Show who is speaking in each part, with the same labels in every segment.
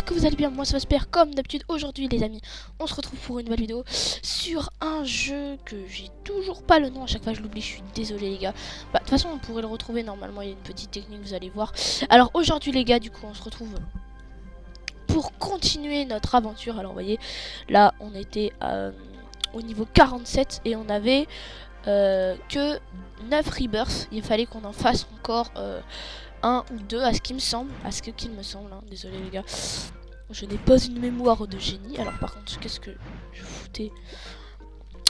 Speaker 1: j'espère que vous allez bien, moi ça va super comme d'habitude. Aujourd'hui les amis, on se retrouve pour une nouvelle vidéo sur un jeu que j'ai toujours pas le nom, à chaque fois je l'oublie, je suis désolé les gars. Bah de toute façon on pourrait le retrouver normalement, il y a une petite technique, vous allez voir. Alors aujourd'hui les gars, du coup on se retrouve pour continuer notre aventure. Alors vous voyez, là on était au niveau 47 et on avait que 9 rebirths. Il fallait qu'on en fasse encore un ou deux à ce qu'il me semble, qu'il me semble, hein. Désolé les gars, je n'ai pas une mémoire de génie. Alors par contre, qu'est-ce que je foutais?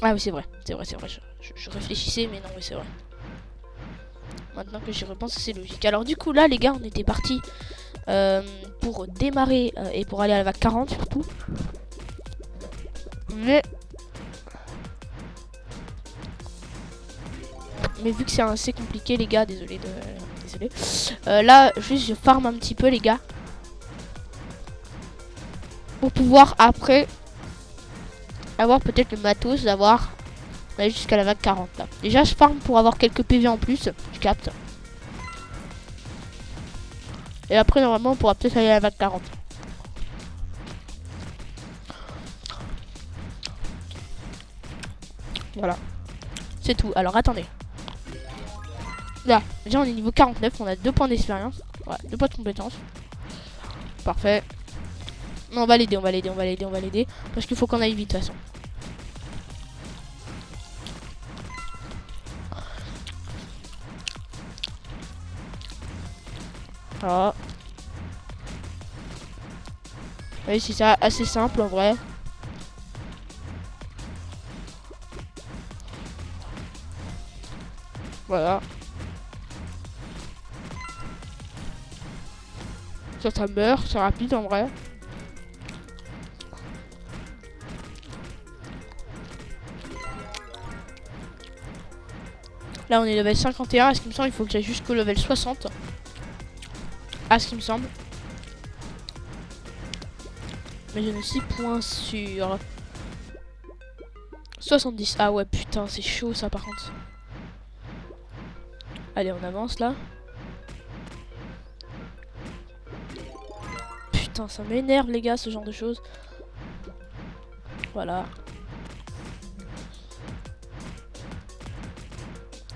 Speaker 1: Ah oui, c'est vrai, je réfléchissais, mais non, oui c'est vrai. Maintenant que j'y repense, c'est logique. Alors du coup là les gars, on était partis pour démarrer et pour aller à la vague 40 surtout. Mais vu que c'est assez compliqué les gars, désolé. Là juste je farm un petit peu les gars, pour pouvoir après avoir peut-être le matos d'avoir jusqu'à la vague 40 là. Déjà je farm pour avoir quelques PV en plus, je capte. Et après normalement on pourra peut-être aller à la vague 40. Voilà. C'est tout. Alors attendez. Là, déjà on est niveau 49, on a 2 points d'expérience. Ouais, 2 points de compétences. Parfait. Non, on va l'aider. Parce qu'il faut qu'on aille vite de toute façon. Voilà. Oui, c'est ça, assez simple en vrai. Voilà. Ça meurt, c'est rapide en vrai. Là on est level 51, à ce qu'il me semble, il faut que j'aille jusqu'au level 60. À ce qu'il me semble. Mais je ne suis point sûr. 70, ah ouais putain c'est chaud ça par contre. Allez on avance là. Putain ça m'énerve les gars ce genre de choses. Voilà.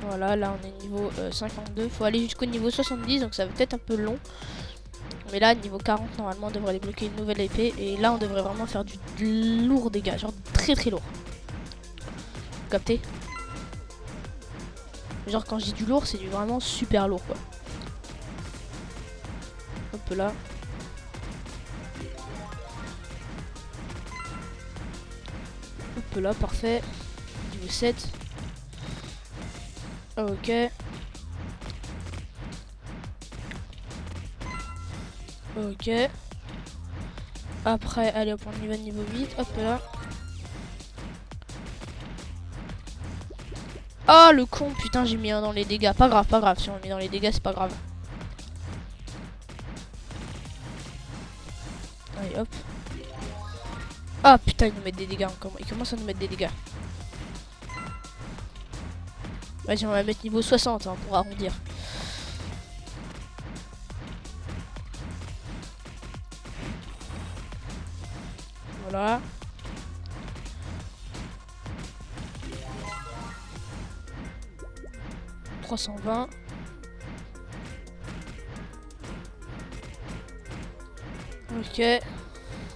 Speaker 1: Voilà, là on est niveau 52. Faut aller jusqu'au niveau 70, donc ça va peut-être un peu long. Mais là, niveau 40, normalement, on devrait débloquer une nouvelle épée. Et là, on devrait vraiment faire du lourd dégâts. Genre très très lourd. Vous captez? Genre quand je dis du lourd, c'est du vraiment super lourd quoi. Hop là. Hop là, parfait. Niveau 7. Ok. Ok. Après, allez hop, on y va niveau 8. Hop là. Oh le con, putain, j'ai mis un dans les dégâts. Pas grave. Si on le met dans les dégâts, c'est pas grave. Allez hop. Ah putain, ils nous mettent des dégâts encore. Ils commencent à nous mettre des dégâts. Vas-y, on va mettre niveau 60 hein, pour arrondir. Voilà. « 320. Ok.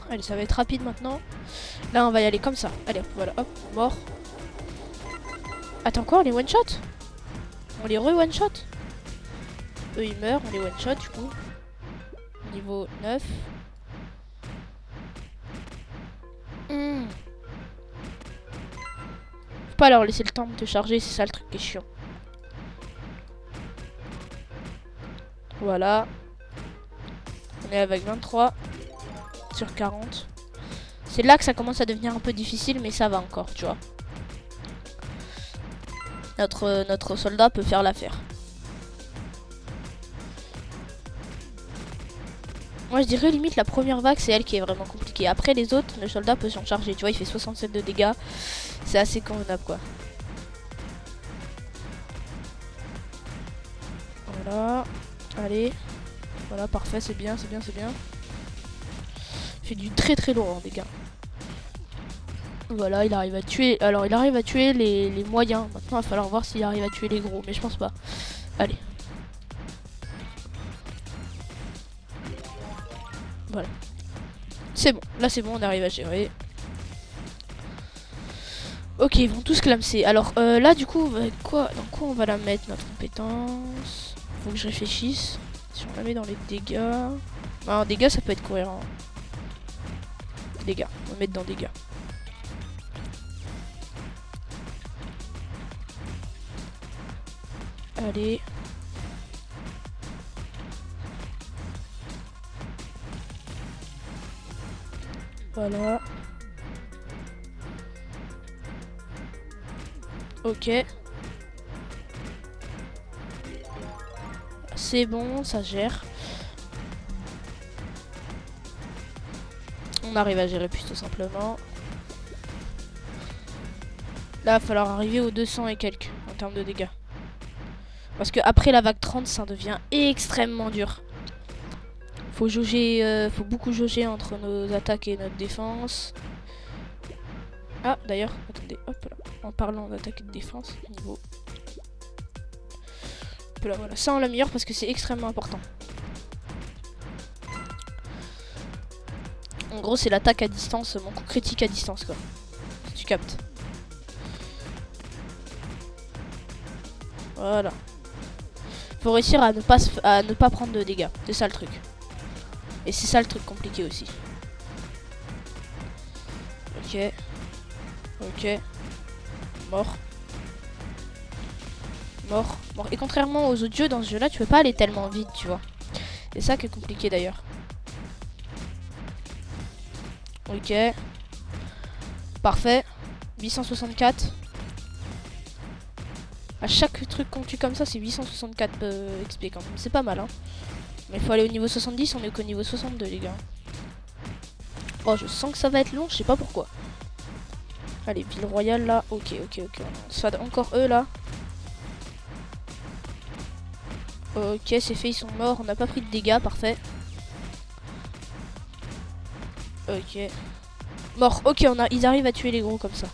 Speaker 1: Allez, ça va être rapide maintenant. Là, on va y aller comme ça. Allez, hop, voilà, hop, mort. Attends, quoi, on les one-shot? On les re-one-shot? Eux, ils meurent, on les one-shot, du coup. Niveau 9. Faut pas leur laisser le temps de te charger, c'est ça le truc qui est chiant. Voilà. On est avec 23 sur 40. C'est là que ça commence à devenir un peu difficile, mais ça va encore, tu vois. Notre soldat peut faire l'affaire. Moi je dirais limite la première vague c'est elle qui est vraiment compliquée. Après les autres, le soldat peut s'en charger. Tu vois, il fait 67 de dégâts. C'est assez convenable quoi. Voilà. Allez. Voilà, parfait, c'est bien. fait du très très lourd en dégâts. Voilà, il arrive à tuer. Alors il arrive à tuer les moyens. Maintenant il va falloir voir s'il arrive à tuer les gros, mais je pense pas. Allez. Voilà. C'est bon, là c'est bon, on arrive à gérer. Ok, ils vont tous clamser. Alors là du coup, dans quoi on va la mettre notre compétence? Faut que je réfléchisse. Si on la met dans les dégâts... Alors dégâts ça peut être cohérent. Dégâts, on va mettre dans dégâts. Allez. Voilà. Ok. C'est bon, ça gère. On arrive à gérer plutôt simplement. Là, il va falloir arriver aux 200 et quelques en termes de dégâts. Parce que après la vague 30, ça devient extrêmement dur. Faut jauger, faut beaucoup jauger entre nos attaques et notre défense. Ah, d'ailleurs, attendez, hop là. En parlant d'attaque et de défense, niveau. Hop là, voilà. Ça, on l'améliore parce que c'est extrêmement important. En gros, c'est l'attaque à distance, mon coup critique à distance, quoi. Si tu captes. Voilà. Faut réussir à ne pas prendre de dégâts. C'est ça le truc. Et c'est ça le truc compliqué aussi. Ok. Ok. Mort. Mort. Mort. Et contrairement aux autres jeux, dans ce jeu-là, tu peux pas aller tellement vite, tu vois. C'est ça qui est compliqué d'ailleurs. Ok. Parfait. 864. À chaque truc qu'on tue comme ça, c'est 864 XP quand même. C'est pas mal, hein. Mais il faut aller au niveau 70, on est qu'au niveau 62, les gars. Oh, je sens que ça va être long, je sais pas pourquoi. Allez, ville royale, là. Ok. Soit encore eux, là. Ok, c'est fait, ils sont morts. On n'a pas pris de dégâts, parfait. Ok. Mort. Ok, ils arrivent à tuer les gros comme ça.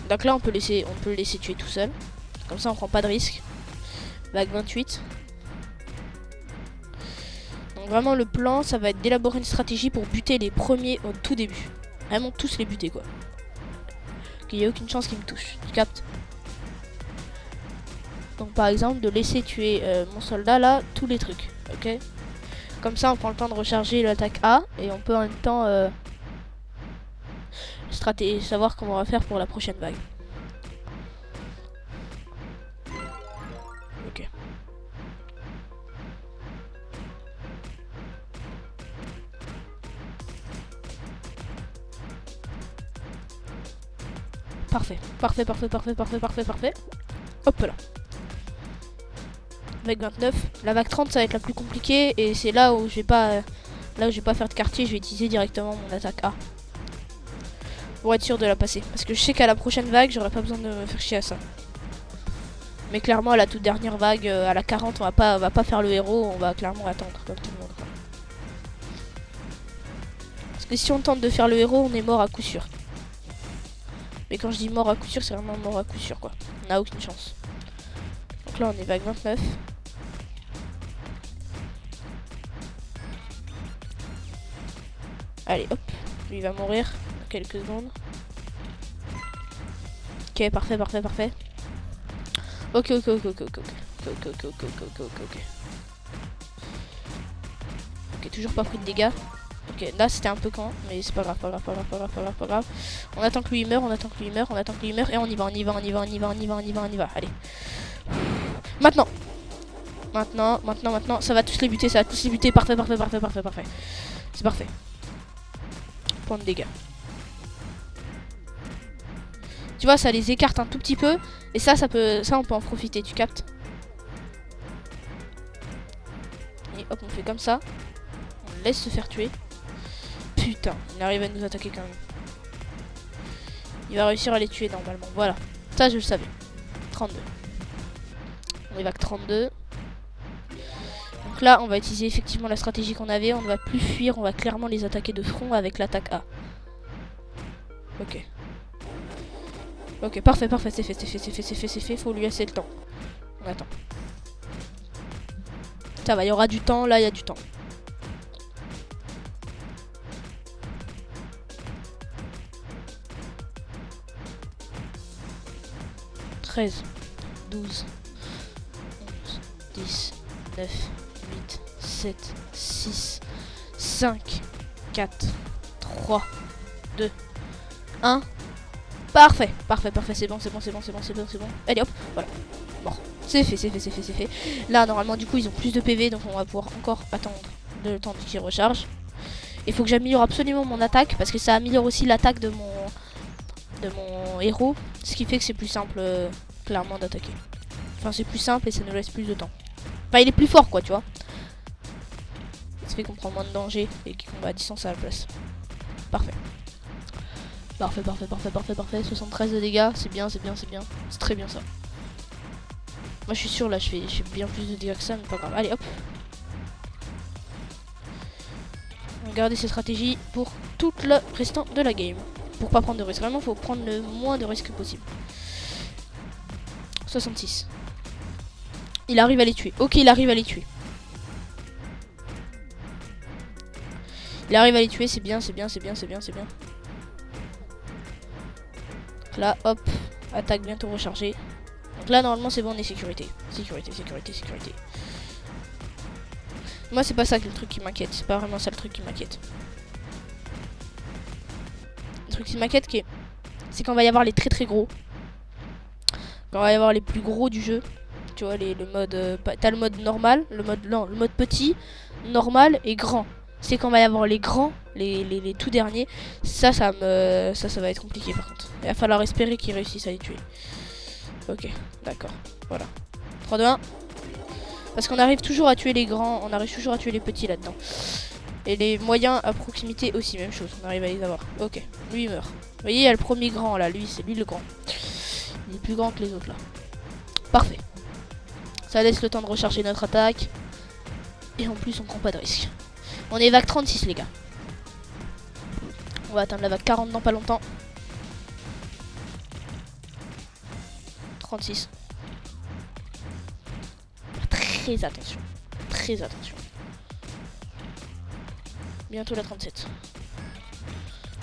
Speaker 1: Donc là, on peut le laisser tuer tout seul. Comme ça, on prend pas de risque. Vague 28. Donc vraiment, le plan, ça va être d'élaborer une stratégie pour buter les premiers au tout début. Vraiment tous les buter, quoi. Qu'il n'y ait aucune chance qu'ils me touchent. Tu captes? Donc par exemple, de laisser tuer mon soldat là, tous les trucs. Ok? Comme ça, on prend le temps de recharger l'attaque A. Et on peut en même temps savoir comment on va faire pour la prochaine vague. Ok. Parfait. Hop là. Vague 29. La vague 30, ça va être la plus compliquée. Et c'est là où je vais pas faire de quartier. Je vais utiliser directement mon attaque A. Pour être sûr de la passer. Parce que je sais qu'à la prochaine vague, j'aurai pas besoin de me faire chier à ça. Mais clairement, à la toute dernière vague, à la 40, on va pas faire le héros. On va clairement attendre, comme tout le monde. Parce que si on tente de faire le héros, on est mort à coup sûr. Mais quand je dis mort à coup sûr, c'est vraiment mort à coup sûr, quoi. On n'a aucune chance. Donc là, on est vague 29. Allez, hop. Lui, il va mourir dans quelques secondes. Ok, parfait. Ok. Ok, toujours pas pris de dégâts. Ok, là c'était un peu con, mais c'est pas grave. On attend que lui meure, et on y va. Allez. Maintenant, ça va tous les buter, Parfait. C'est parfait. Point de dégâts. Tu vois, ça les écarte un tout petit peu. Et ça on peut en profiter, tu captes? Et hop, on fait comme ça. On laisse se faire tuer. Putain, il arrive à nous attaquer quand même. Il va réussir à les tuer normalement. Voilà, ça je le savais. 32. On est vague 32. Donc là, on va utiliser effectivement la stratégie qu'on avait. On ne va plus fuir, on va clairement les attaquer de front avec l'attaque A. Ok. Ok, parfait, parfait, c'est fait, c'est fait, c'est fait, c'est fait, c'est fait. Faut lui laisser le temps. On attend. Ça va, il y aura du temps, là, il y a du temps. « 13, 12, 11, 10, 9, 8, 7, 6, 5, 4, 3, 2, 1. Parfait, parfait, parfait, c'est bon, c'est bon, c'est bon, c'est bon, c'est bon, c'est bon. Allez hop, voilà. Bon, c'est fait, c'est fait, c'est fait, c'est fait. Là, normalement, du coup, ils ont plus de PV, donc on va pouvoir encore attendre le temps qu'ils rechargent. Il faut que j'améliore absolument mon attaque, parce que ça améliore aussi l'attaque de mon héros, ce qui fait que c'est plus simple, clairement, d'attaquer. Enfin, c'est plus simple et ça nous laisse plus de temps. Enfin, il est plus fort, quoi, tu vois. Ça fait qu'on prend moins de danger et qu'on va à distance à la place. Parfait. Parfait, parfait, parfait, parfait, parfait. 73 de dégâts, c'est bien, c'est bien, c'est bien. C'est très bien ça. Moi je suis sûr là, je fais bien plus de dégâts que ça, mais pas grave. Allez hop. On va garder ces stratégies pour tout le restant de la game. Pour pas prendre de risques. Vraiment, faut prendre le moins de risques possible. 66. Il arrive à les tuer. Ok, il arrive à les tuer. Il arrive à les tuer, c'est bien, c'est bien, c'est bien, c'est bien, c'est bien. Là, hop, attaque bientôt rechargée. Donc là, normalement, c'est bon, on est sécurité. Sécurité, sécurité, sécurité. Moi, c'est pas ça que le truc qui m'inquiète. C'est pas vraiment ça le truc qui m'inquiète. Le truc qui m'inquiète, c'est quand va y avoir les très très gros. Quand va y avoir les plus gros du jeu. Tu vois, le mode... T'as le mode normal, le mode petit, normal et grand. C'est quand va y avoir les grands, les tout derniers. Ça va être compliqué par contre. Il va falloir espérer qu'ils réussissent à les tuer. Ok, d'accord. Voilà. 3, 2, 1. Parce qu'on arrive toujours à tuer les grands, on arrive toujours à tuer les petits là-dedans. Et les moyens à proximité aussi, même chose. On arrive à les avoir. Ok, lui il meurt. Vous voyez, il y a le premier grand là, lui c'est lui le grand. Il est plus grand que les autres là. Parfait. Ça laisse le temps de recharger notre attaque. Et en plus on prend pas de risque. On est vague 36 les gars. On va atteindre la vague 40 dans pas longtemps. 36. Très attention. Très attention. Bientôt la 37.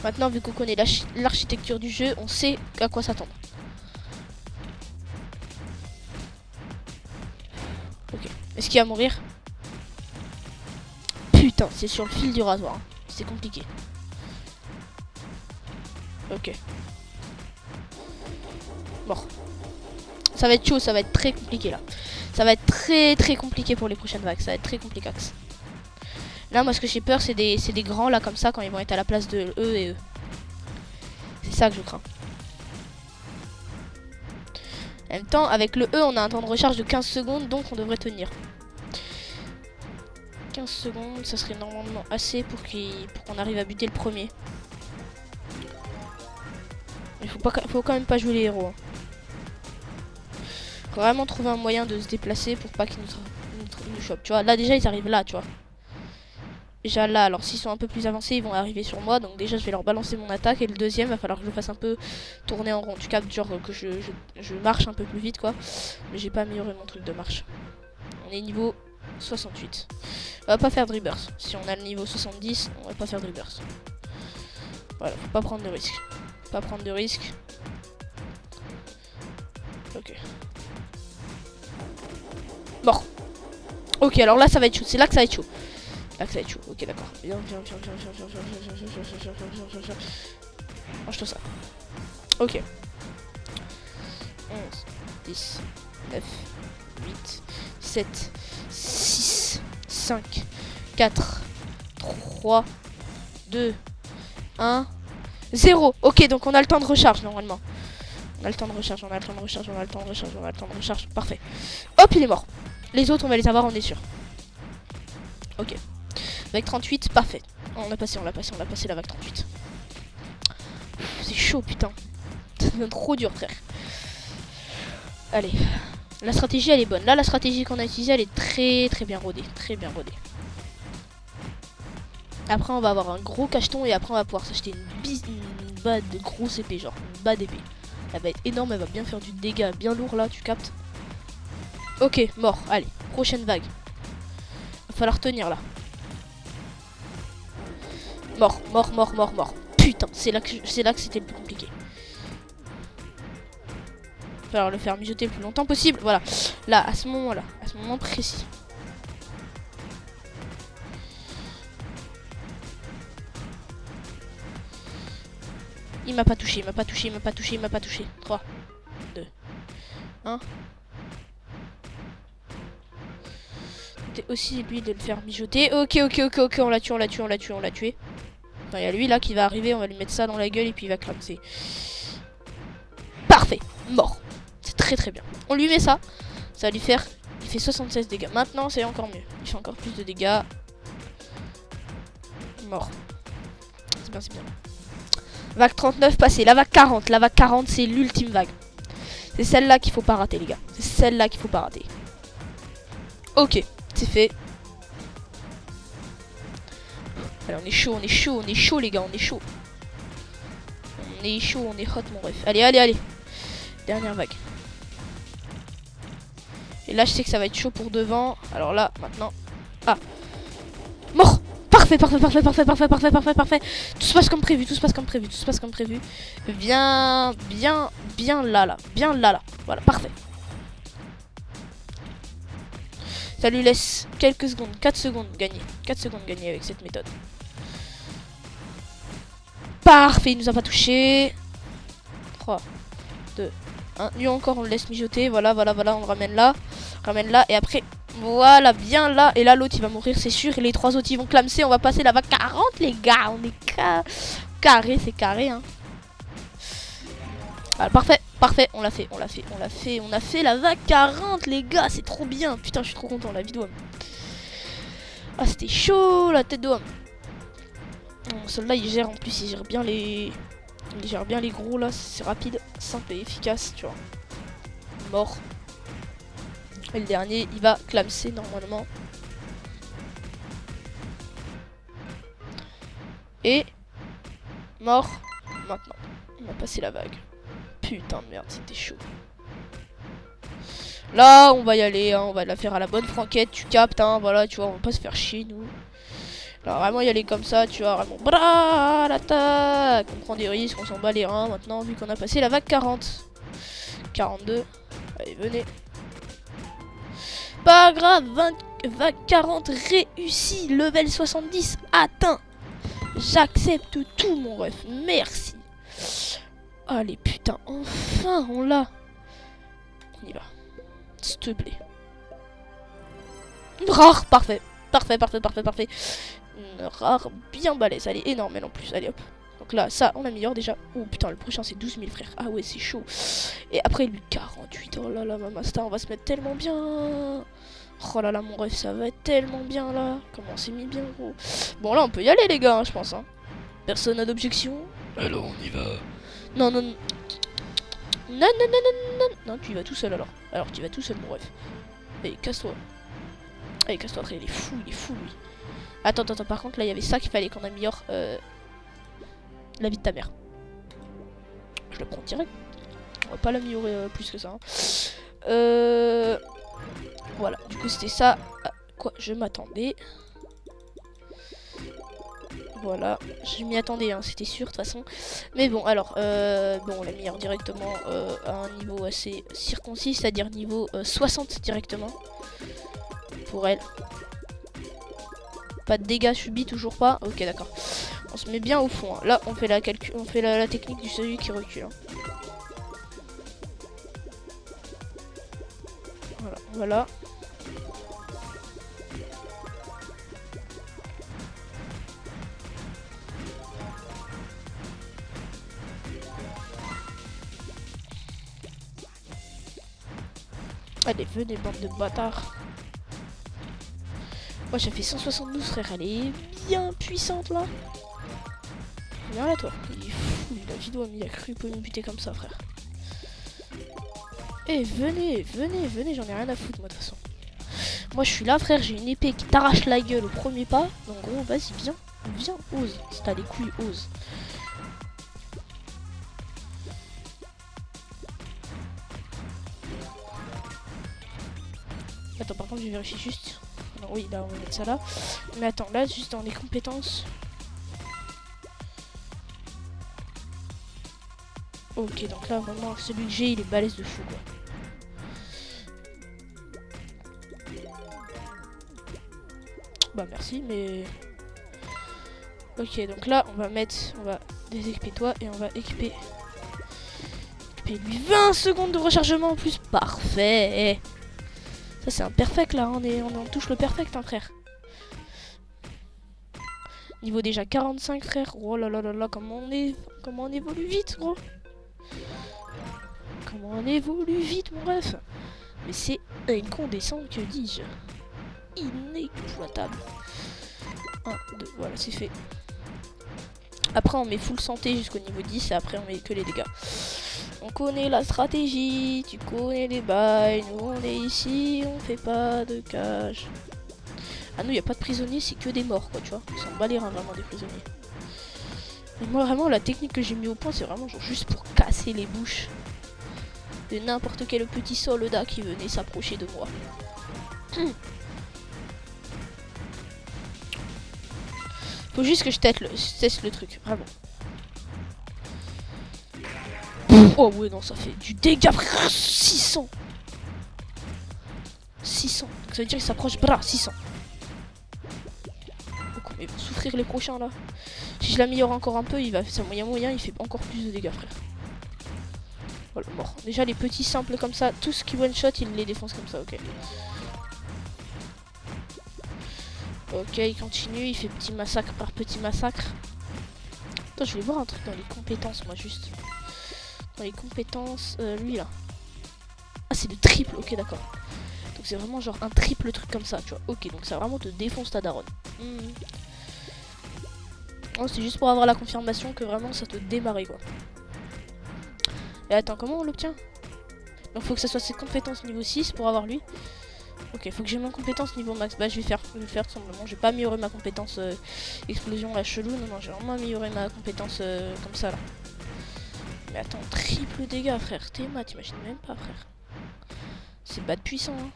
Speaker 1: Maintenant, vu qu'on connaît l'architecture du jeu, on sait à quoi s'attendre. Ok. Est-ce qu'il va mourir? Putain, c'est sur le fil du rasoir. Hein. C'est compliqué. Ok. Mort. Ça va être chaud, ça va être très compliqué là. Ça va être très très compliqué pour les prochaines vagues. Ça va être très compliqué. Là, moi, ce que j'ai peur, c'est des grands là comme ça quand ils vont être à la place de eux et eux. C'est ça que je crains. En même temps, avec le E, on a un temps de recharge de 15 secondes, donc on devrait tenir. 15 secondes, ça serait normalement assez pour qu'on arrive à buter le premier. Mais faut quand même pas jouer les héros. Hein. Faut vraiment trouver un moyen de se déplacer pour pas qu'ils nous chopent. Tu vois, là déjà ils arrivent là, tu vois. Déjà là, alors s'ils sont un peu plus avancés, ils vont arriver sur moi. Donc déjà je vais leur balancer mon attaque. Et le deuxième, il va falloir que je le fasse un peu tourner en rond. Tu captes genre que je marche un peu plus vite quoi. Mais j'ai pas amélioré mon truc de marche. On est niveau 68. On va pas faire de rebirth. Si on a le niveau 70, on va pas faire de rebirth. Voilà, faut pas prendre de risques. Pas prendre de risques. Ok. Mort. Ok, alors là ça va être chaud. C'est là que ça va être chaud. Là que ça va être chaud. Ok, d'accord. Viens. Mange-toi ça. Ok. 11, 10, 9, 8, 7, 6, 5, 4, 3, 2, 1, 0. Ok, donc on a le temps de recharge normalement. On a le temps de recharge, on a le temps de recharge, on a le temps de recharge, on a le temps de recharge. Parfait. Hop, il est mort. Les autres, on va les avoir, on est sûr. Ok. Vague 38, parfait. On l'a passé la vague 38. C'est chaud, putain. Ça devient trop dur, frère. Allez. La stratégie elle est bonne. Là la stratégie qu'on a utilisée elle est très bien rodée. Très bien rodée. Après on va avoir un gros cacheton et après on va pouvoir s'acheter une bas de grosse épée, genre une bas d'épée. Elle va être énorme, elle va bien faire du dégât bien lourd là, tu captes. Ok, mort, allez, prochaine vague. Va falloir tenir là. Mort. Putain, c'est là que c'était le plus compliqué. Va falloir le faire mijoter le plus longtemps possible, voilà. Là, à ce moment-là, à ce moment précis. Il m'a pas touché. 3, 2, 1. C'était aussi lui de le faire mijoter. Ok, on l'a tué. Enfin, il y a lui là qui va arriver, on va lui mettre ça dans la gueule et puis il va clamser. Parfait, mort. C'est très bien. On lui met ça, ça va lui faire... Il fait 76 dégâts. Maintenant c'est encore mieux. Il fait encore plus de dégâts. Mort. C'est bien. Vague 39 passée. La vague 40. La vague 40 c'est l'ultime vague. C'est celle-là qu'il faut pas rater les gars. C'est celle-là qu'il faut pas rater. Ok, c'est fait. Allez, on est chaud les gars, on est chaud. On est hot mon ref. Allez. Dernière vague. Et là je sais que ça va être chaud pour devant. Alors là, maintenant. Ah. Mort. Parfait. Tout se passe comme prévu. Bien là. Voilà, parfait. Ça lui laisse quelques secondes, 4 secondes gagnées. 4 secondes gagnées avec cette méthode. Parfait, il nous a pas touché. 3, 2, 1. Lui encore, on le laisse mijoter. Voilà, on le ramène là. Et après, voilà, bien là. Et là, l'autre, il va mourir, c'est sûr. Et les 3 autres, ils vont clamser. On va passer la vague 40, les gars. On est carré, c'est carré, hein. Voilà, parfait, on l'a fait. On a fait la vague 40, les gars. C'est trop bien. Putain, je suis trop content, la vidéo. Ah, c'était chaud, la tête d'homme. Celui-là, il gère bien les gros là. C'est rapide, simple et efficace, tu vois. Mort. Et le dernier, il va clamser normalement. Et mort. Maintenant, on va passer la vague. Putain de merde, c'était chaud. Là, on va y aller, hein, on va la faire à la bonne franquette, tu captes, hein, voilà, tu vois, on va pas se faire chier, nous. Là, vraiment y aller comme ça, tu vois, vraiment, bra, l'attaque. On prend des risques, on s'en bat les reins, maintenant, vu qu'on a passé la vague 40. 42, allez, venez. Pas grave, vague 40 réussi, level 70 atteint. J'accepte tout, mon ref, merci. Allez, putain, enfin, on l'a. On y va. S'il te plaît. Une rare, parfait. Une rare bien balèze. Elle est énorme, elle en plus. Allez hop. Donc là, ça, on améliore déjà. Oh putain, le prochain c'est 12 000 frères. Ah ouais, c'est chaud. Et après, lui, 48. Oh là là, Mamasta, on va se mettre tellement bien. Oh là là, mon ref, ça va être tellement bien là. Comment on s'est mis bien, gros. Bon, là, on peut y aller, les gars, hein, je pense. Hein. Personne n'a d'objection.
Speaker 2: Alors, on y va.
Speaker 1: Non. Non, tu y vas tout seul alors. Alors, tu y vas tout seul, mon ref. Allez, casse-toi. Allez, casse-toi, il est fou, lui. Attends, par contre, là, il y avait ça qu'il fallait qu'on améliore la vie de ta mère. Je le prends direct. On va pas l'améliorer plus que ça. Hein. Voilà, du coup, c'était ça. À quoi je m'attendais. Voilà, je m'y attendais, hein, c'était sûr de toute façon. Mais bon, alors, on l'améliore directement à un niveau assez circoncis, c'est-à-dire niveau 60 directement. Pour elle. Pas de dégâts subis, toujours pas. Ok, d'accord. On se met bien au fond. Hein. Là, on fait la technique du celui qui recule. Hein. Voilà. Allez, venez, bande de bâtards. Moi, j'ai fait 172, frère. Elle est bien puissante, là. Viens là, toi. Il est fou, la vidéo, il a cru qu'il pouvait me buter comme ça, frère. Eh, venez, venez, venez, j'en ai rien à foutre, moi, de toute façon. Moi, je suis là, frère, j'ai une épée qui t'arrache la gueule au premier pas. Donc, gros, vas-y, viens, viens, ose. Si t'as les couilles, ose. Attends, par contre, je vérifie juste. Non, oui, là, on va mettre ça là. Mais attends, là, juste dans les compétences. Ok, donc là, vraiment, celui que j'ai, il est balèze de fou, quoi. Bah, merci, mais... Ok, donc là, on va déséquiper toi et on va équiper lui 20 secondes de rechargement en plus. Parfait. Ça, c'est un perfect, là. On touche le perfect, hein, frère. Niveau déjà 45, frère. Oh là là là là, comment on évolue vite, gros. Comment on évolue vite, mon ref. Mais c'est incandescent, que dis-je. Inexploitable. 1, 2, voilà, c'est fait. Après, on met full santé jusqu'au niveau 10 et après, on met que les dégâts. On connaît la stratégie, tu connais les bails. Nous, on est ici, on fait pas de cage. Ah, nous, il n'y a pas de prisonniers, c'est que des morts, quoi, tu vois. On s'en bat les reins, vraiment, des prisonniers. Mais moi, vraiment, la technique que j'ai mis au point, c'est vraiment genre juste pour casser les bouches de n'importe quel petit soldat qui venait s'approcher de moi. Faut juste que je teste le truc, vraiment. Oh ouais, non, ça fait du dégât, frère. 600. 600. Donc ça veut dire qu'il s'approche, bras, 600. Donc ils vont souffrir les prochains, là. Si je l'améliore encore un peu, il va faire moyen, il fait encore plus de dégâts, frère. Voilà, mort. Déjà, les petits simples comme ça, tout ce qui one-shot, il les défonce comme ça, ok. Ok, il continue, il fait petit massacre par petit massacre. Attends, je vais voir un truc dans les compétences, moi, juste. Dans les compétences, lui, là. Ah, c'est le triple, ok, d'accord. Donc c'est vraiment genre un triple truc comme ça, tu vois. Ok, donc ça vraiment te défonce ta daronne. Oh, c'est juste pour avoir la confirmation que vraiment ça te démarrait, quoi. Et attends, comment on l'obtient? Donc faut que ça soit ses compétences niveau 6 pour avoir lui. Ok, faut que j'ai ma compétence niveau max. Bah je vais faire tout simplement. Je vais pas améliorer ma compétence explosion la chelou. Non, j'ai vraiment amélioré ma compétence comme ça là. Mais attends, triple dégâts, frère. Théma, t'imagines même pas, frère. C'est bad puissant, hein.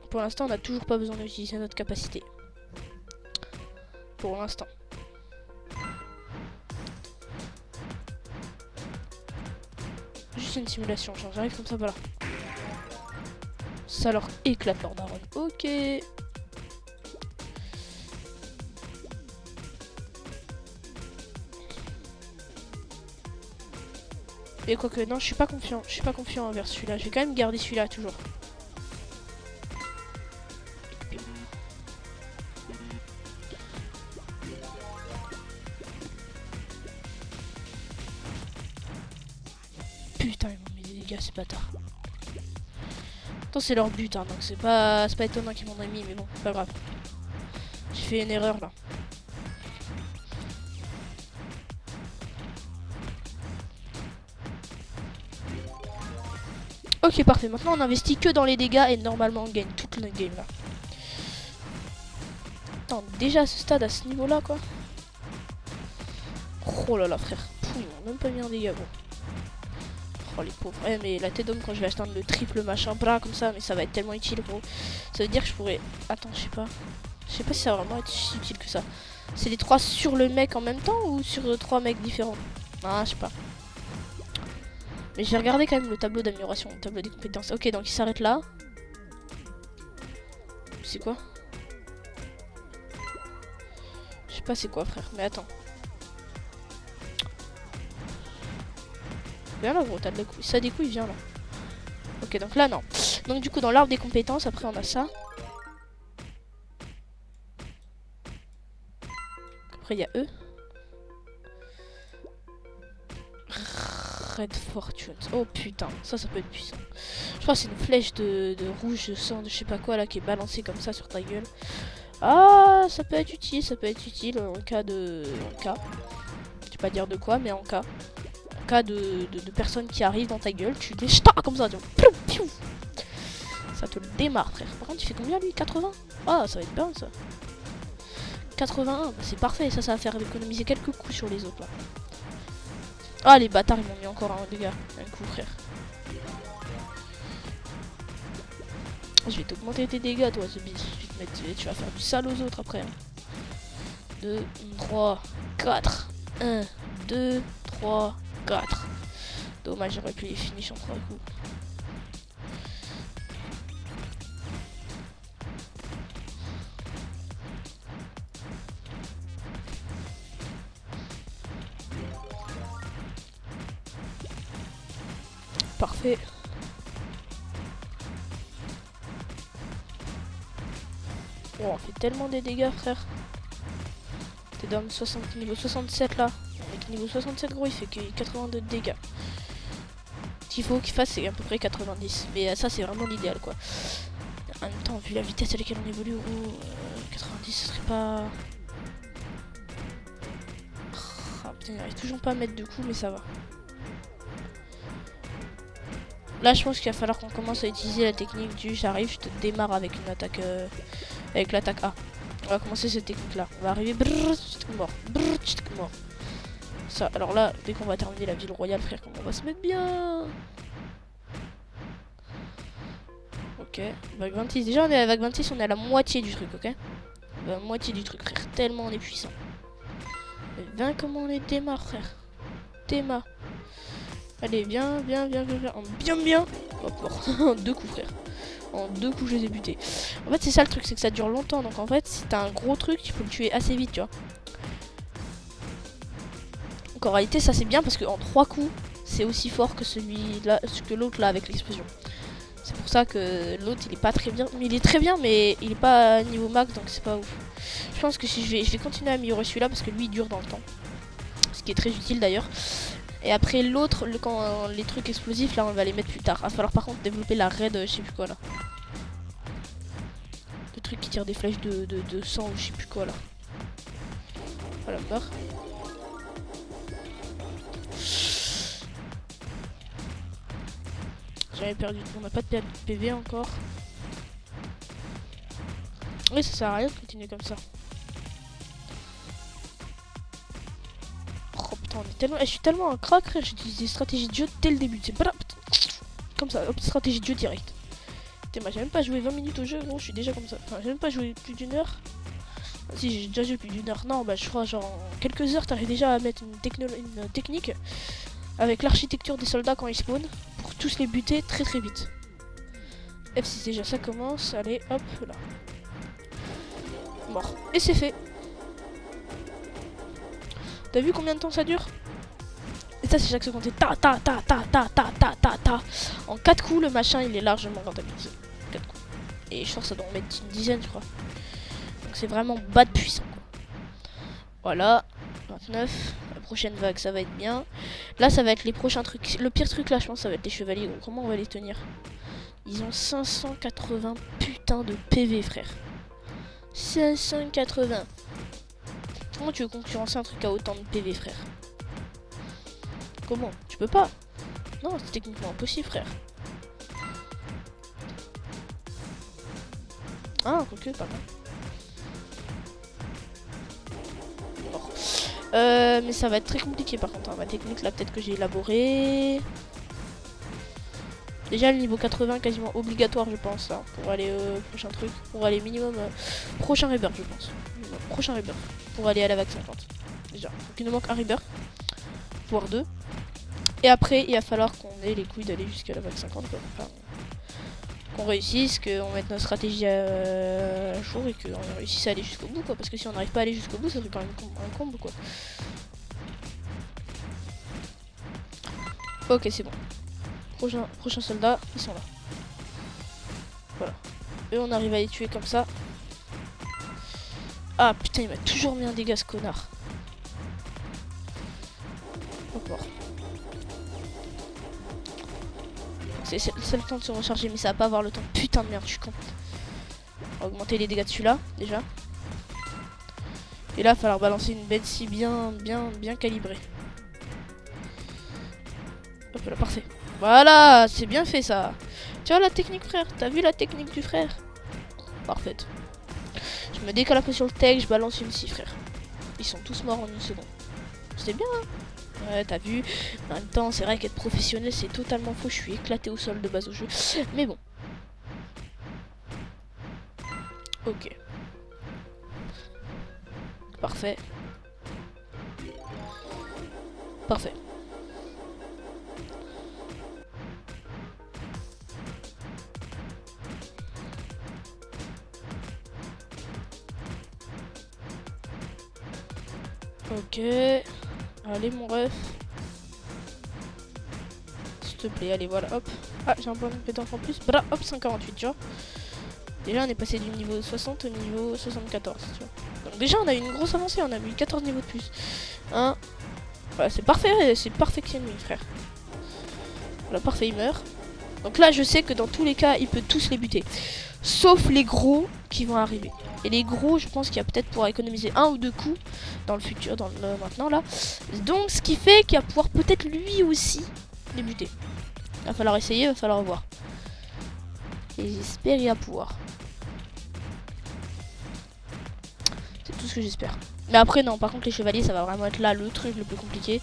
Speaker 1: Pour l'instant, on n'a toujours pas besoin d'utiliser notre capacité. Pour l'instant. Juste une simulation, genre j'arrive comme ça, voilà. Ça leur éclate leur daronne. Ok. Et quoique, non, je suis pas confiant. Je suis pas confiant envers celui-là. Je vais quand même garder celui-là toujours. Putain, ils m'ont mis des dégâts, ces bâtards. Attends, c'est leur but, hein, donc c'est pas étonnant qu'ils m'en aient mis, mais bon, pas grave. J'ai fait une erreur là. Ok, parfait. Maintenant, on investit que dans les dégâts et normalement, on gagne toute la game là. Attends, déjà à ce stade, à ce niveau là, quoi. Oh là là, frère. Pouh, ils m'ont même pas mis un dégât, bon. Oh les pauvres. Ouais, mais la tête d'homme quand je vais atteindre le triple machin bras comme ça, mais ça va être tellement utile, gros. Ça veut dire que je pourrais. Attends, je sais pas. Je sais pas si ça va vraiment être si utile que ça. C'est les 3 sur le mec en même temps ou sur 3 mecs différents? Ah, je sais pas. Mais je vais regarder quand même le tableau d'amélioration, le tableau des compétences. Ok, donc il s'arrête là. C'est quoi? Je sais pas c'est quoi, frère, mais attends. Viens là, gros, t'as de la couille. Ça des couilles, viens là. Ok, donc là, non. Donc du coup, dans l'arbre des compétences, après on a ça. Après, il y a eux. Red Fortunes. Oh putain, ça peut être puissant. Je crois que c'est une flèche de rouge, de sang, de je sais pas quoi là, qui est balancée comme ça sur ta gueule. Ah, ça peut être utile en cas de... Tu vais pas dire de quoi, mais en cas de personnes qui arrivent dans ta gueule, tu les comme ça, tu vois. Ça te le démarre, frère. Par contre, il fait combien lui? 80? Ah, ça va être bien ça. 81, bah, c'est parfait, ça va faire économiser quelques coups sur les autres là. Ah, les bâtards, ils m'ont mis encore un dégât. Un coup, frère. Je vais t'augmenter tes dégâts, toi, ce bis. Tu vas faire du sale aux autres après. 2, 3, 4. 1, 2, 3, 4. Dommage, j'aurais pu les finir en 3 coups. Parfait. Oh, on fait tellement des dégâts, frère. T'es dans niveau 67 là. Avec niveau 67, gros, il fait que 82 de dégâts. Ce qu'il faut qu'il fasse, c'est à peu près 90. Mais ça, c'est vraiment l'idéal, quoi. En même temps, vu la vitesse à laquelle on évolue, 90, ce serait pas... Ah, putain, il n'arrive toujours pas à mettre de coups, mais ça va. Là, je pense qu'il va falloir qu'on commence à utiliser la technique du j'arrive, je te démarre avec une attaque, avec l'attaque A. On va commencer cette technique-là. On va arriver, mort, mort. Ça, alors là, dès qu'on va terminer la ville royale, frère, comment on va se mettre bien. Ok, vague 26. Déjà, on est à la vague 26, on est à la moitié du truc, ok? La moitié du truc, frère. Tellement on est puissant. Mais 20, comment on les démarre, frère? Théma. Allez, viens. Bien. Hop, mort. En 2 coups, frère. En 2 coups, je les ai butés. En fait, c'est ça le truc, c'est que ça dure longtemps. Donc, en fait, si t'as un gros truc, tu peux le tuer assez vite, tu vois. Donc, en réalité, ça c'est bien parce qu'en 3 coups, c'est aussi fort que celui-là, que l'autre là avec l'explosion. C'est pour ça que l'autre il est pas très bien. Mais il est très bien, mais il est pas niveau max, donc c'est pas ouf. Je pense que si je vais continuer à améliorer celui-là parce que lui il dure dans le temps. Ce qui est très utile d'ailleurs. Et après l'autre, quand les trucs explosifs là on va les mettre plus tard. Il va falloir par contre développer la raid, je sais plus quoi là. Le truc qui tire des flèches de sang ou je sais plus quoi là. Voilà, mort. J'avais perdu, on n'a pas de PV encore. Oui, ça sert à rien de continuer comme ça. Oh putain, on est tellement... je suis tellement un crack, frère. J'utilise des stratégies de jeu dès le début. C'est pas comme ça, hop, stratégie de jeu direct. Putain, j'ai même pas joué 20 minutes au jeu, gros. Je suis déjà comme ça. Enfin, j'ai même pas joué plus d'une heure. Ah, si, j'ai déjà joué plus d'une heure. Non, bah, je crois, genre, en quelques heures, t'arrives déjà à mettre une technique avec l'architecture des soldats quand ils spawnent pour tous les buter très très vite. F6 déjà, ça commence. Allez, hop, là. Mort. Et c'est fait. T'as vu combien de temps ça dure? Et ça, c'est chaque seconde. Ta. En 4 coups, le machin, il est largement rentabilisé. 4 coups. Et je pense que ça doit en mettre une dizaine, je crois. Donc c'est vraiment bas de puissant, quoi. Voilà. 29. La prochaine vague, ça va être bien. Là, ça va être les prochains trucs. Le pire truc, là, je pense, ça va être les chevaliers. Gros. Comment on va les tenir? Ils ont 580 putains de PV, frère. 580. Comment tu veux concurrencer un truc à autant de PV, frère? Comment? Tu peux pas. Non, c'est techniquement impossible, frère. Ah, quoique, pas mal. Bon. Mais ça va être très compliqué, par contre. Hein. Ma technique, là, peut-être que j'ai élaboré. Déjà, le niveau 80, quasiment obligatoire, je pense, hein, pour aller au prochain truc. Pour aller minimum... prochain rebirth, je pense. Prochain rebirth. Pour aller à la vague 50. Déjà. Donc, il nous manque un rebirth. Voire 2. Et après, il va falloir qu'on ait les couilles d'aller jusqu'à la vague 50. Quoi. Enfin, qu'on réussisse, qu'on mette notre stratégie à jour et qu'on réussisse à aller jusqu'au bout. Quoi. Parce que si on n'arrive pas à aller jusqu'au bout, ça serait quand même un combo. Quoi. Ok, c'est bon. Prochain soldat, ils sont là. Voilà. Et on arrive à les tuer comme ça. Ah putain, il m'a toujours mis un dégât, ce connard. Encore. C'est le temps de se recharger, mais ça va pas avoir le temps. Putain de merde, je suis con. On va augmenter les dégâts de celui-là, déjà. Et là, il va falloir balancer une bête si bien calibrée. Hop là, parfait. Voilà, c'est bien fait ça. Tu vois la technique, frère? T'as vu la technique du frère? Parfaite. Je me décale un peu sur le tech, je balance une scie, frère. Ils sont tous morts en une seconde. C'était bien, hein? Ouais, t'as vu. En même temps, c'est vrai qu'être professionnel, c'est totalement faux. Je suis éclaté au sol de base au jeu. Mais bon. Ok. Parfait. Parfait. Ok. Allez, mon ref. S'il te plaît, allez, voilà, hop. Ah, j'ai un point de compétence en plus. Voilà, hop, 148, tu vois. Déjà, on est passé du niveau 60 au niveau 74, tu vois. Donc déjà, on a eu une grosse avancée, on a eu 14 niveaux de plus. Hein. Voilà, c'est parfait, c'est perfectionné, frère. Voilà, parfait, il meurt. Donc là, je sais que dans tous les cas, il peut tous les buter. Sauf les gros qui vont arriver. Et les gros, je pense qu'il y a peut-être pour économiser 1 ou 2 coups dans le futur, dans le maintenant là. Donc ce qui fait qu'il va pouvoir peut-être lui aussi les buter. Il va falloir essayer, il va falloir voir. Et j'espère y a pouvoir. C'est tout ce que j'espère. Mais après non, par contre les chevaliers ça va vraiment être là le truc le plus compliqué.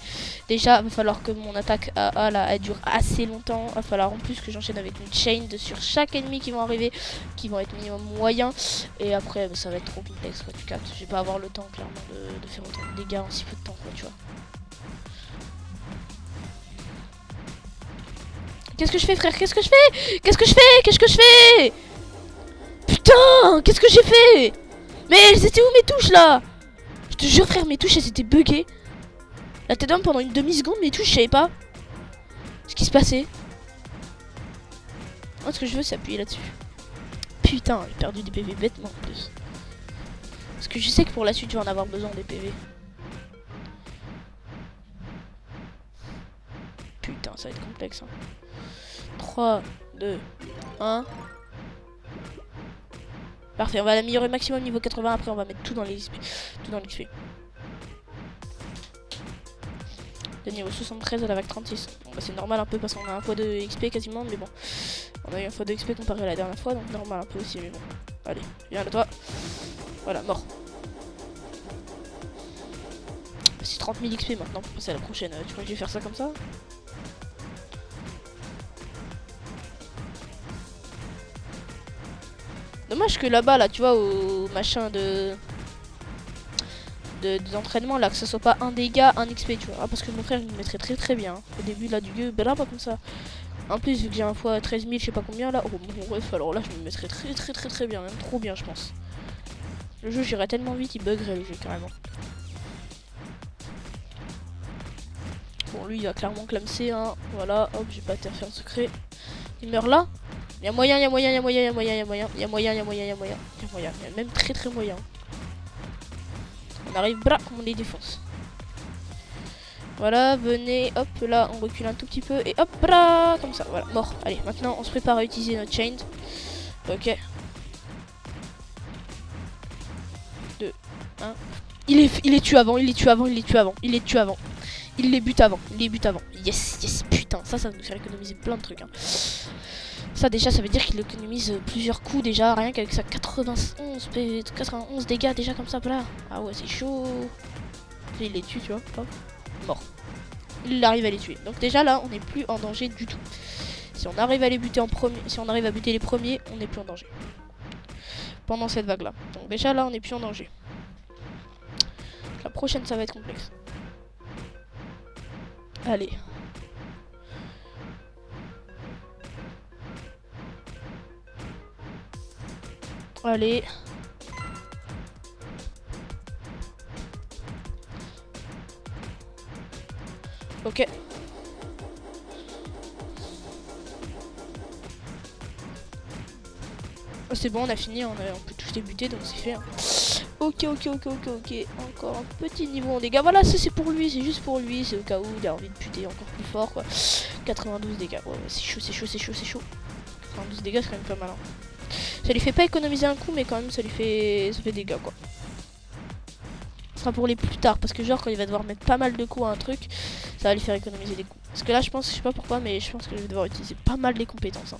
Speaker 1: Déjà il va falloir que mon attaque AA là elle dure assez longtemps. Il va falloir en plus que j'enchaîne avec une chain sur chaque ennemi qui vont arriver, qui vont être minimum moyens. Et après ça va être trop complexe quoi, tu captes. Je vais pas avoir le temps clairement de faire autant de dégâts en si peu de temps quoi, tu vois. Qu'est-ce que je fais frère? Qu'est-ce que je fais? Qu'est-ce que je fais? Qu'est-ce que je fais? Putain, qu'est-ce que j'ai fait? Mais c'était où mes touches là? Je te jure frère, mes touches elles étaient buggées. La tête d'homme pendant une demi-seconde, mes touches je savais pas ce qui se passait. Moi ce que je veux c'est appuyer là-dessus. Putain, j'ai perdu des PV bêtement en plus. Parce que je sais que pour la suite tu vas en avoir besoin des PV. Putain, ça va être complexe hein. 3, 2, 1. Parfait, on va l'améliorer maximum niveau 80, après on va mettre tout dans les XP. Tout dans l'XP. De niveau 73 à la vague 36. Bon, bah, c'est normal un peu parce qu'on a un fois de XP quasiment, mais bon. On a eu un fois de XP comparé à la dernière fois, donc normal un peu aussi, mais bon. Allez, viens là toi. Voilà, mort. C'est 30 000 XP maintenant pour passer à la prochaine. Tu crois que je vais faire ça comme ça? Dommage que là-bas, là, tu vois, au machin d'entraînement, là, que ce soit pas un dégât, un XP, tu vois. Ah, parce que mon frère, il me mettrait très bien. Hein. Au début, là, du gueux, ben là, pas comme ça. En plus, vu que j'ai un fois 13 000, je sais pas combien, là. Oh, bon, bref, alors là, je me mettrais très bien. Même trop bien, je pense. Le jeu, j'irait tellement vite, il buggerait le jeu, carrément. Bon, lui, il va clairement clamser, hein. Voilà, hop, j'ai pas terre faire un secret. Il meurt là. Il y a moyen, il y a moyen, il y a moyen, il y a moyen, il y a moyen, il y a moyen, il y a moyen, il y a moyen, il y a moyen, il y a même très moyen. On arrive, bra, on les défonce. Voilà, venez, hop, là, on recule un tout petit peu et hop, bra, comme ça, voilà, mort. Allez, maintenant, on se prépare à utiliser notre chain. Ok. 2, 1. Il les tue avant, il les tue avant, il les tue avant, il les tue avant. Il les bute avant, il les bute avant. Yes, putain, ça va nous faire économiser plein de trucs. Hein. Ça déjà, ça veut dire qu'il économise plusieurs coups déjà, rien qu'avec sa 91 dégâts déjà comme ça, là. Ah ouais, c'est chaud. Il les tue, tu vois. Hop, mort. Il arrive à les tuer. Donc déjà là, on n'est plus en danger du tout. Si on arrive à les buter en premier, si on arrive à buter les premiers, on n'est plus en danger. Pendant cette vague là. Donc déjà là, on n'est plus en danger. La prochaine, ça va être complexe. Allez. Allez. Ok. Oh, c'est bon, on a fini, on peut tous les buter, donc c'est fait. Hein. Ok. Encore un petit niveau en dégâts. Voilà, ça c'est pour lui, c'est juste pour lui. C'est au cas où il a envie de buter encore plus fort, quoi. 92 dégâts. Ouais, c'est chaud. 92 dégâts, c'est quand même pas mal. Hein. Ça lui fait pas économiser un coup, mais quand même, ça fait dégâts, quoi. sera pour les plus tard. Parce que genre quand il va devoir mettre pas mal de coups à un truc, ça va lui faire économiser des coups. Parce que là je pense, je sais pas pourquoi, mais je pense que je vais devoir utiliser pas mal les compétences. Hein.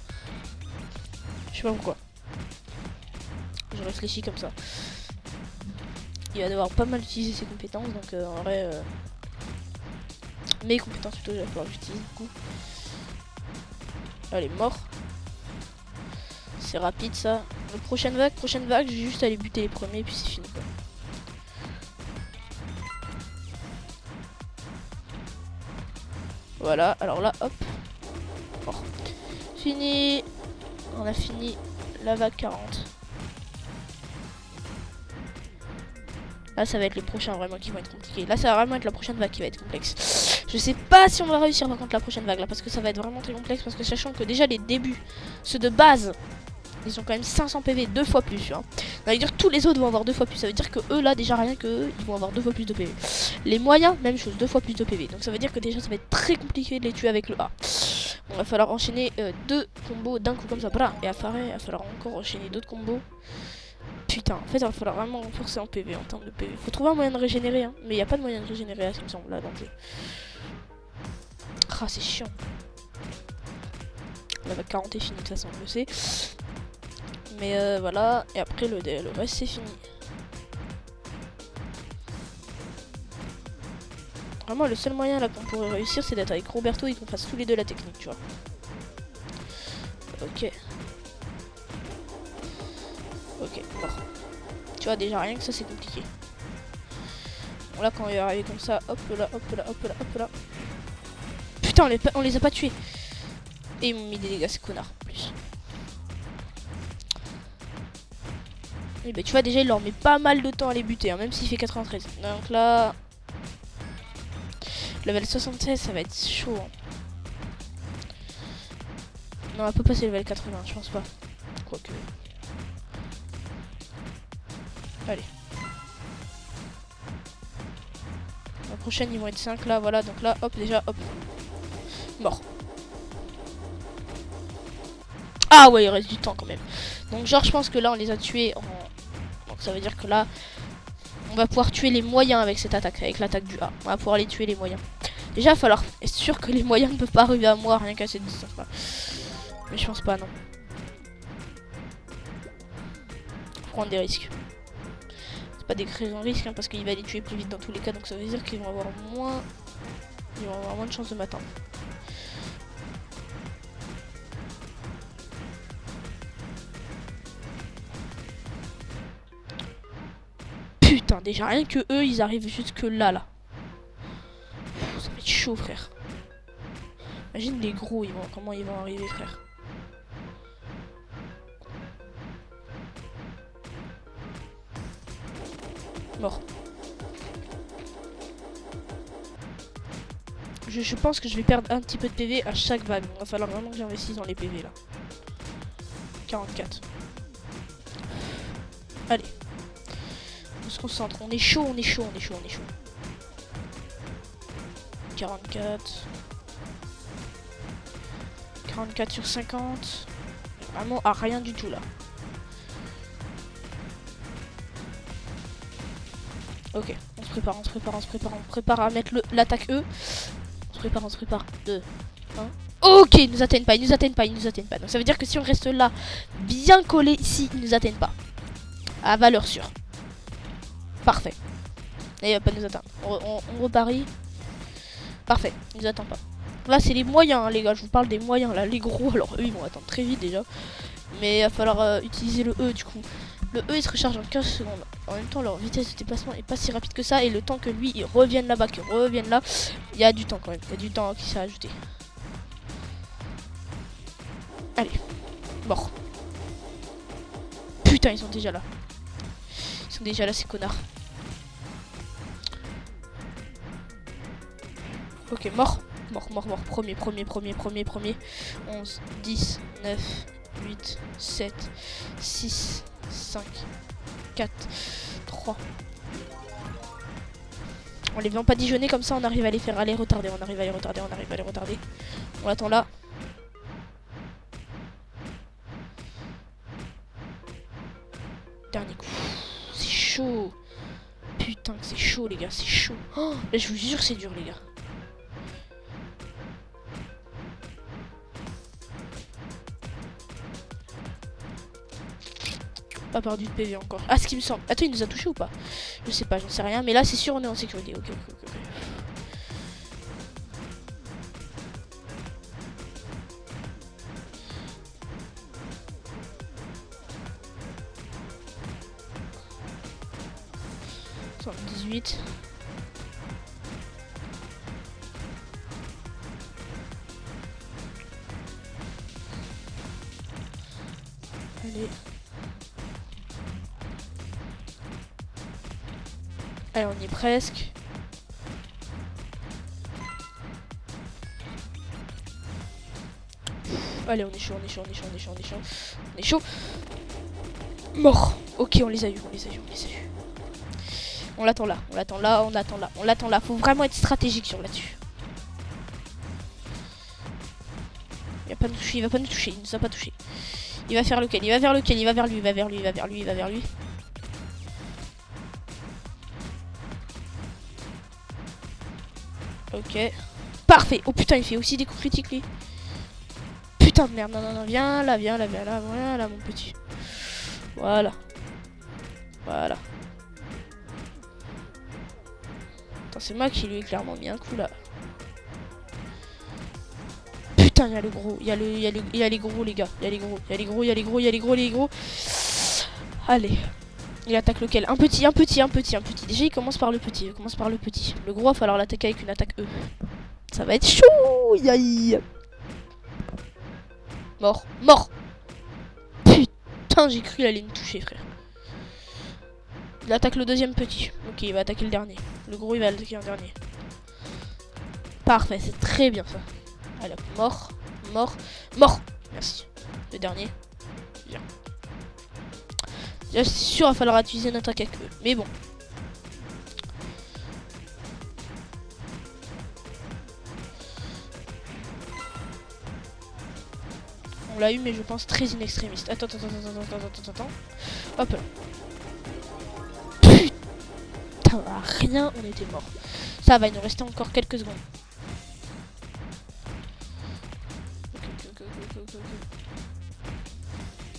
Speaker 1: Je sais pas pourquoi. Je réfléchis comme ça. Il va devoir pas mal utiliser ses compétences, donc en vrai... mes compétences plutôt, il va falloir que j'utilise beaucoup. Allez, mort. C'est rapide ça. La prochaine vague, je vais juste aller buter les premiers et puis c'est fini quoi. Voilà, alors là, hop. Mort. Fini. On a fini la vague 40. Là, ça va être les prochains vraiment qui vont être compliqués. Là, ça va vraiment être la prochaine vague qui va être complexe. Je sais pas si on va réussir par contre la prochaine vague là, parce que ça va être vraiment très complexe. Parce que sachant que déjà les débuts, ceux de base, ils ont quand même 500 PV, 2 fois plus. Hein. Ça veut dire que tous les autres vont avoir 2 fois plus. Ça veut dire que eux là, déjà rien que eux, ils vont avoir 2 fois plus de PV. Les moyens, même chose, 2 fois plus de PV. Donc ça veut dire que déjà ça va être très compliqué de les tuer avec le A. Bon, va falloir enchaîner 2 combos d'un coup comme ça. Voilà. Et après, il va falloir encore enchaîner d'autres combos. Putain, en fait, il va falloir vraiment renforcer en PV, en termes de PV. Faut trouver un moyen de régénérer, hein. Mais il n'y a pas de moyen de régénérer, là, ça me semble, là, dans le jeu. Ah, c'est chiant. La vague 40 est finie, de toute façon, on le sait. Mais voilà, et après, le reste, c'est fini. Vraiment, le seul moyen, là, qu'on pourrait réussir, c'est d'être avec Roberto et qu'on fasse tous les deux la technique, tu vois. Ok. Ok, mort. Tu vois, déjà rien que ça, c'est compliqué. Bon, là, quand il va arriver comme ça, hop là, hop là, hop là, hop là. Putain, on les a pas tués. Et ils m'ont mis des dégâts, ces connards, en plus. Et bah, tu vois, déjà, il leur met pas mal de temps à les buter, hein, même s'il fait 93. Donc là... Level 76, ça va être chaud. Hein. Non, on va pas passer level 80, je pense pas. Quoique... Allez. La prochaine, ils vont être 5 là, voilà. Donc là, hop, déjà, hop. Mort. Ah ouais, il reste du temps quand même. Donc genre, je pense que là, on les a tués en... Donc ça veut dire que là, on va pouvoir tuer les moyens avec cette attaque, avec l'attaque du A. On va pouvoir les tuer les moyens. Déjà, il va falloir être sûr que les moyens ne peuvent pas arriver à moi rien qu'à cette distance-là. Mais je pense pas, non. Faut prendre des risques. Pas des raisons de risque hein, parce qu'il va les tuer plus vite dans tous les cas, donc ça veut dire qu'ils vont avoir moins de chances de m'atteindre. Putain, déjà rien que eux ils arrivent jusque là. Ça va être chaud frère. Imagine les gros, comment ils vont arriver frère. Mort. Je pense que je vais perdre un petit peu de PV à chaque vague. Il va falloir vraiment que j'investisse dans les PV là. 44. Allez. On se concentre. On est chaud, on est chaud, on est chaud, on est chaud. 44. 44 sur 50. Vraiment à rien du tout là. Ok, on se prépare à mettre l'attaque E. On se prépare. 2, 1. Ok, ils nous atteignent pas. Donc ça veut dire que si on reste là, bien collé ici, ils nous atteignent pas. À valeur sûre. Parfait. Et il va pas nous atteindre. On reparie. Parfait, ils nous attendent pas. Là, c'est les moyens, hein, les gars. Je vous parle des moyens. Là, les gros, alors eux, ils vont attendre très vite déjà. Mais il va falloir utiliser le E du coup. Le E il se recharge en 15 secondes. En même temps leur vitesse de déplacement est pas si rapide que ça. Et le temps que lui il revienne là-bas, qu'il revienne là, il y a du temps quand même. Il y a du temps qui s'est ajouté. Allez. Mort. Putain ils sont déjà là. Ils sont déjà là ces connards. Ok mort. Mort. Premier. 11, 10, 9, 8, 7, 6, 5, 4, 3. On les vend pas dijonner comme ça, on arrive à les faire aller retarder. On arrive à les retarder. On l'attend là. Dernier coup. C'est chaud. Putain. Putain, c'est chaud, les gars, c'est chaud. Oh, là, je vous jure, c'est dur, les gars. Pas perdu de PV encore. Ah, ce qui me semble. Attends, il nous a touché ou pas? Je sais pas, j'en sais rien. Mais là, c'est sûr, on est en sécurité. Ok, ok, ok. Ok. $18. Allez. Allez, on y est presque. Allez, on est chaud, on est chaud, on est chaud, on est chaud, on est chaud. On est chaud. Mort. Ok, on les a eu, on les a eu, on les a eu. On l'attend là, on l'attend là, on l'attend là, on l'attend là. Faut vraiment être stratégique sur là-dessus. Il va pas nous toucher, il va pas nous toucher, il nous a pas touché. Il va faire lequel? Il va vers lequel? Il va vers lui, il va vers lui, il va vers lui, il va vers lui. Ok. Parfait. Oh putain, il fait aussi des coups critiques lui. Putain de merde, non, non, non, viens là, viens là, viens là, viens là, mon petit. Voilà. Voilà. Attends, c'est moi qui lui ai clairement mis un coup là. Putain, il y a le gros, il y a les gros les gars, il y a les gros, il y a les gros, il y a les gros, il y a les gros, les gros. Allez. Il attaque lequel? Un petit, un petit, un petit, un petit. Déjà il commence par le petit, il commence par le petit. Le gros, il va falloir l'attaquer avec une attaque E. Ça va être chaud, yaï. Mort, mort. Putain, j'ai cru qu'il allait me toucher, frère. Il attaque le deuxième petit. Ok, il va attaquer le dernier. Le gros, il va attaquer un dernier. Parfait, c'est très bien ça. Allez, mort, mort, mort. Merci. Le dernier. Bien. Là, c'est sûr, il va falloir utiliser une attaque avec eux. Mais bon. On l'a eu, mais je pense très inextrémiste. Attends. Hop là. Putain, rien, on était mort. Ça va, il nous restait encore quelques secondes.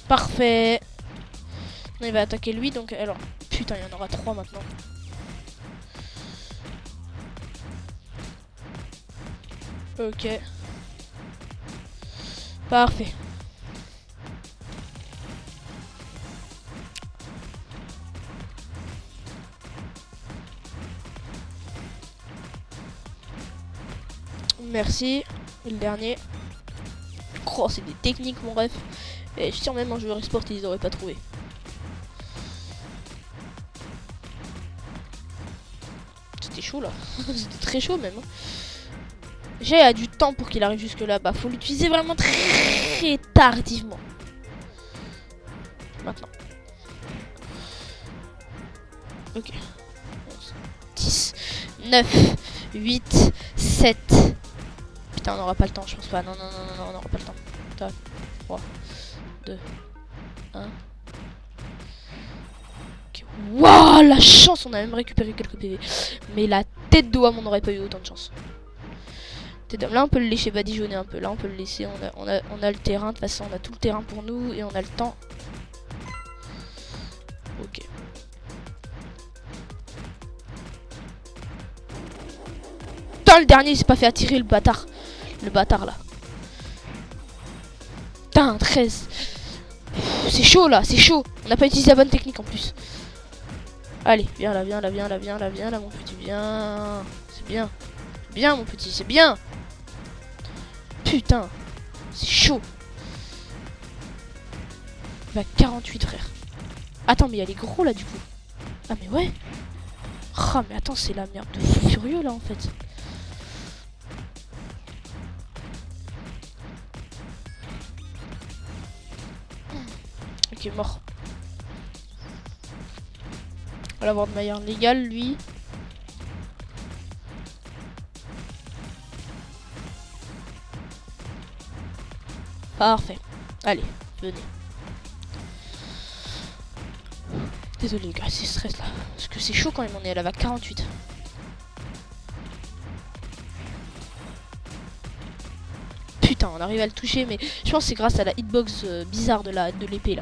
Speaker 1: Parfait. Non, il va attaquer lui, donc alors... Putain, il y en aura 3 maintenant. Ok. Parfait. Merci. Et le dernier. Oh, c'est des techniques, mon ref. Et je suis sûr, même en joueur e-sport, ils auraient pas trouvé. C'était chaud là. C'était très chaud même. J'ai du temps pour qu'il arrive jusque là-bas. Faut l'utiliser vraiment très tardivement. Maintenant. Ok. 10, 9, 8, 7. Putain, on n'aura pas le temps, je pense pas. Non, on n'aura pas le temps. 3, 2, 1. Okay. Waouh, la chance, on a même récupéré quelques PV. Mais la tête d'Oam, on n'aurait pas eu autant de chance. Là, on peut le laisser badigeonner un peu. Là, on peut le laisser. On a le terrain. De toute façon, on a tout le terrain pour nous. Et on a le temps. Ok. Putain, le dernier, il s'est pas fait attirer, le bâtard. Le bâtard, là. Putain, 13. C'est chaud, là. C'est chaud. On n'a pas utilisé la bonne technique, en plus. Allez, viens là, viens là, viens là, viens là, viens là, mon petit. Viens. C'est bien. Bien, mon petit. C'est bien. Putain, c'est chaud. Il va 48, frère. Attends, mais il y a les gros là du coup. Ah mais ouais. Ah mais attends, c'est la merde de fou furieux là en fait. Ok, mort. On va l'avoir de manière légale lui. Parfait. Allez, venez. Désolé les gars, c'est stress là. Parce que c'est chaud quand même, on est à la vague 48. Putain, on arrive à le toucher, mais je pense que c'est grâce à la hitbox bizarre de l'épée là.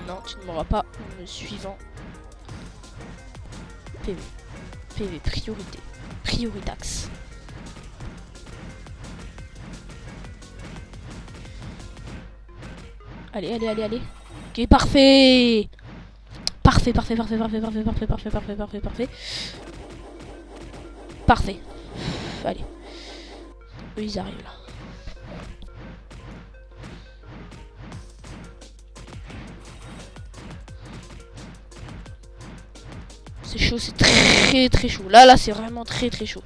Speaker 1: Non, tu ne m'auras pas en me suivant. PV. PV, priorité. Prioritax. Allez, allez, allez, allez. Ok, parfait. Parfait, parfait, parfait, parfait, parfait, parfait, parfait, parfait, parfait, parfait. Parfait. Allez. Eux, ils arrivent là. C'est chaud, c'est très très chaud. Là, c'est vraiment très très chaud.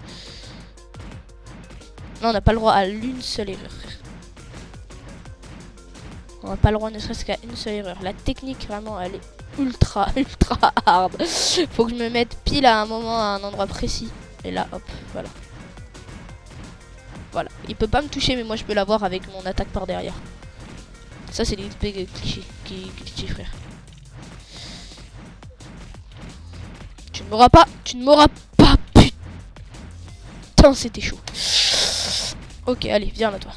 Speaker 1: Là, on n'a pas le droit à l'une seule erreur. On n'a pas le droit ne serait-ce qu'à une seule erreur. La technique, vraiment, elle est ultra, ultra hard. Faut que je me mette pile à un moment, à un endroit précis. Et là, hop, voilà. Voilà. Il peut pas me toucher, mais moi, je peux l'avoir avec mon attaque par derrière. Ça, c'est l'XP cliché, cliché, frère. Tu ne m'auras pas, tu ne m'auras pas, putain, c'était chaud. Ok, allez, viens là, toi.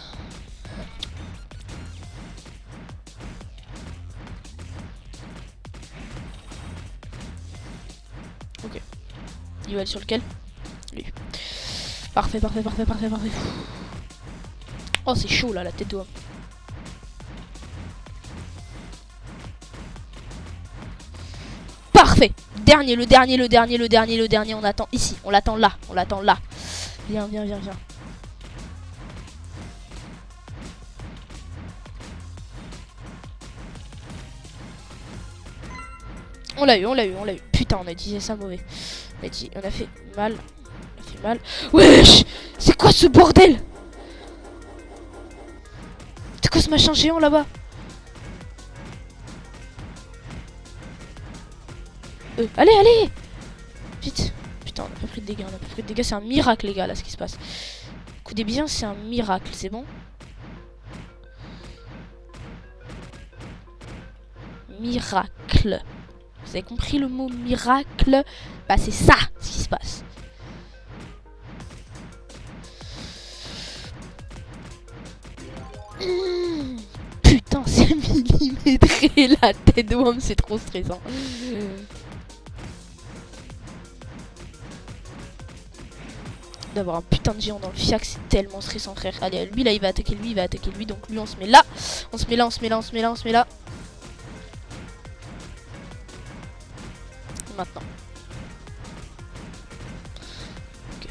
Speaker 1: Ok. Il va aller sur lequel? Lui. Parfait, parfait, parfait, parfait, parfait. Oh, c'est chaud là, la tête d'homme. Parfait. Dernier, le dernier, le dernier, le dernier, le dernier. On attend ici, on l'attend là, on l'attend là. Viens, viens, viens, viens. On l'a eu, on l'a eu, on l'a eu. Putain, on a utilisé ça mauvais. On a fait mal. On a fait mal. Wesh! C'est quoi ce bordel? C'est quoi ce machin géant là-bas? Allez, allez! Vite! Putain, on a pas pris de dégâts, on a pas pris de dégâts. C'est un miracle, les gars, là, ce qui se passe. Écoutez bien, c'est un miracle, c'est bon? Miracle. Vous avez compris le mot miracle? Bah, c'est ça, ce qui se passe. Putain, c'est millimétré la tête de homme, c'est trop stressant. D'avoir un putain de géant dans le fiac, c'est tellement stressant, frère. Allez, lui là, il va attaquer lui, il va attaquer lui. Donc lui, on se met là. On se met là, on se met là, on se met là, on se met là. Maintenant. Okay.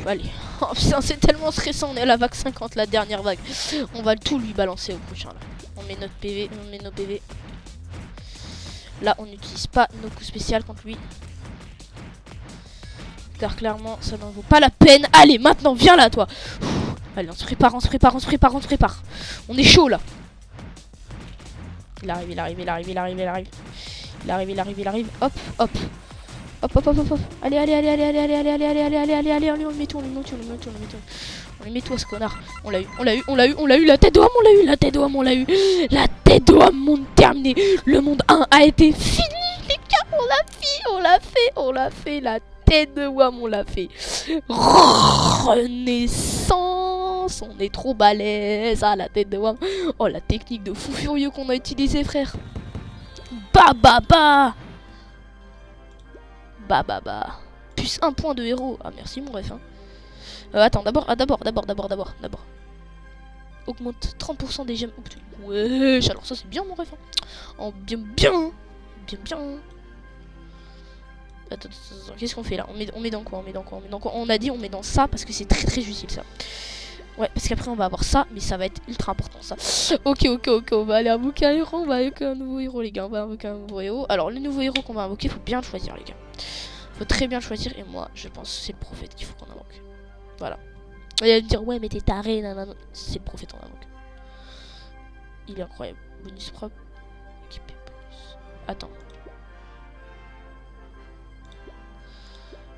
Speaker 1: Allez. Oh putain, c'est tellement stressant. On est à la vague 50, la dernière vague. On va tout lui balancer au prochain là. On met notre PV, on met nos PV. Là, on n'utilise pas nos coups spéciaux contre lui. Car clairement, ça n'en vaut pas la peine. Allez, maintenant, viens là, toi. Allez, on se prépare, on se prépare, on se prépare, on se prépare. On est chaud là. Il arrive, il arrive, il arrive, il arrive, il arrive. Il arrive, il arrive, il arrive. Hop, hop. Hop, hop, hop, hop, hop. Allez, allez, allez, allez, allez, allez, allez, allez, allez, allez, allez, allez, allez, on le met tout, on le met tout, on le met tout, on le met tout. On le met tout à ce connard. On l'a eu, on l'a eu, on l'a eu, on l'a eu, la tête d'homme, on l'a eu, la tête d'homme, on l'a eu. La tête d'homme, monde terminé. Le monde 1 a été fini, les gars, on l'a fait, on l'a fait, on l'a fait, la tête de WAM, on l'a fait. Renaissance, on est trop balèze, ah, la tête de WAM. Oh, la technique de fou furieux qu'on a utilisé, frère. Bah, bah, bah. Bah. Plus 1 point de héros. Ah, merci, mon ref. Hein. Attends, d'abord. Augmente 30% des gemmes. Oh, wesh, alors ça, c'est bien, mon ref. Hein. Oh, bien. Attends, qu'est-ce qu'on fait là? On met dans quoi? On a dit on met dans ça parce que c'est très très utile ça. Ouais, parce qu'après on va avoir ça, mais ça va être ultra important ça. Ok, on va aller invoquer un héros, on va invoquer un nouveau héros les gars, on va invoquer un nouveau héros. Alors le nouveau héros qu'on va invoquer, faut bien le choisir les gars. Faut très bien le choisir et moi je pense que c'est le prophète qu'il faut qu'on invoque. Voilà. Il va me dire ouais mais t'es taré, nanana. C'est le prophète qu'on invoque. Il est incroyable. Bonus propre. Équipé bonus. Attends.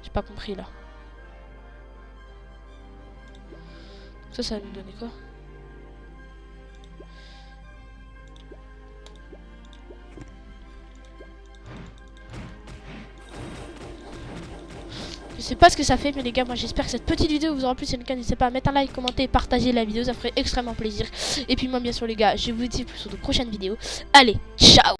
Speaker 1: J'ai pas compris là. Ça va nous donner quoi? Je sais pas ce que ça fait, mais les gars, moi j'espère que cette petite vidéo vous aura plu. Si c'est le cas, n'hésitez pas à mettre un like, commenter et partager la vidéo, ça ferait extrêmement plaisir. Et puis moi, bien sûr, les gars, je vous dis plus sur de prochaines vidéos. Allez, ciao!